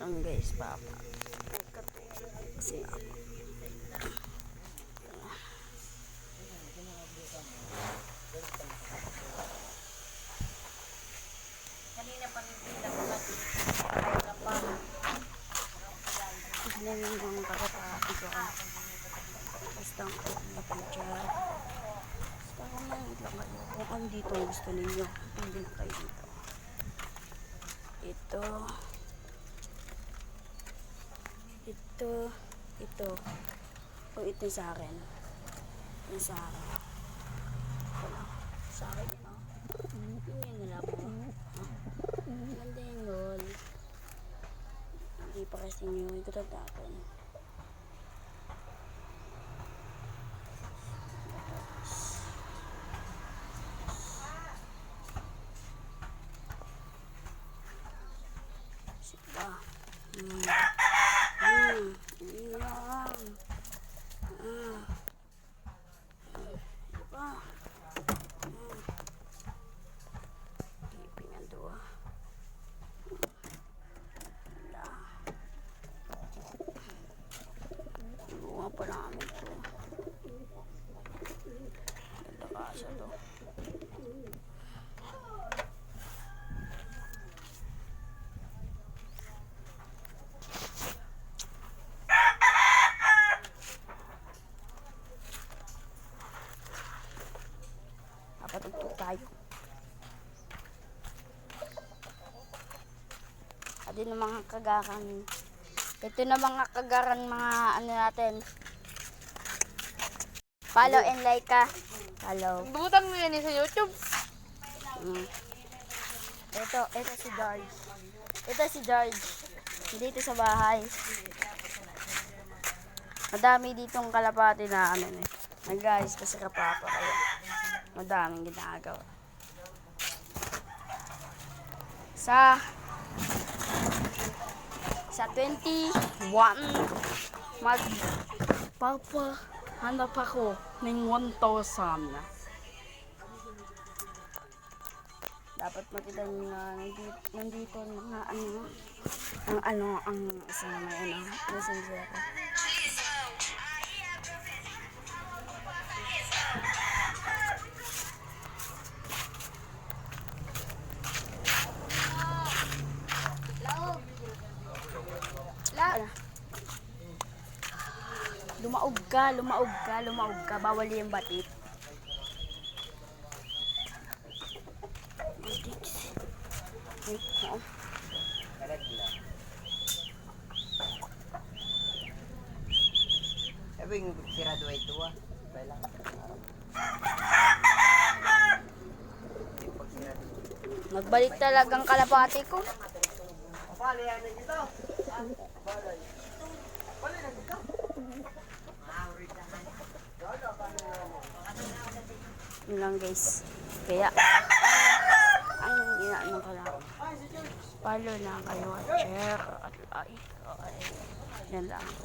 Ang guys, papa. Kasi ako. Kanina pa rin pinag-pala pa. Ano yung kakapati ko. Basta ang kapatid. Basta kung lang kayo. Kung andito gusto ninyo, hindi na kayo dito. Ito. O ito sa akin. Ito sa akin. Wala. Sa akin ito. Yung nila po. Ganda yung lol. Hindi pa kasi nyo. Ito tatapon. Sipa. Pa namin ito. Nagdakasa to. Napatugtog tayo. At din ang mga kagaran. Ito na mga kagaran, mga ano natin. Follow and like ka. Follow. Butang mo yan sa YouTube. Ito si George. Ito si George. Dito sa bahay. Madami ditong kalapati na ano eh. Guys, kasi kapapa kayo. Madaming ginagawa. Sa 21 magpapahanap ako ng 1,000. Dapat makita nyo na nandito mga ang isa na may messenger ko. Lumaog ka. Bawal yung batit. Sabi yung sirado ay ito ah. Nagbalik talagang kalapati ko. Pali yan na dito. Pali na dito. Yun lang guys. Kaya ang inaano ko lang. Follow na kayo at share at like. Yan lang.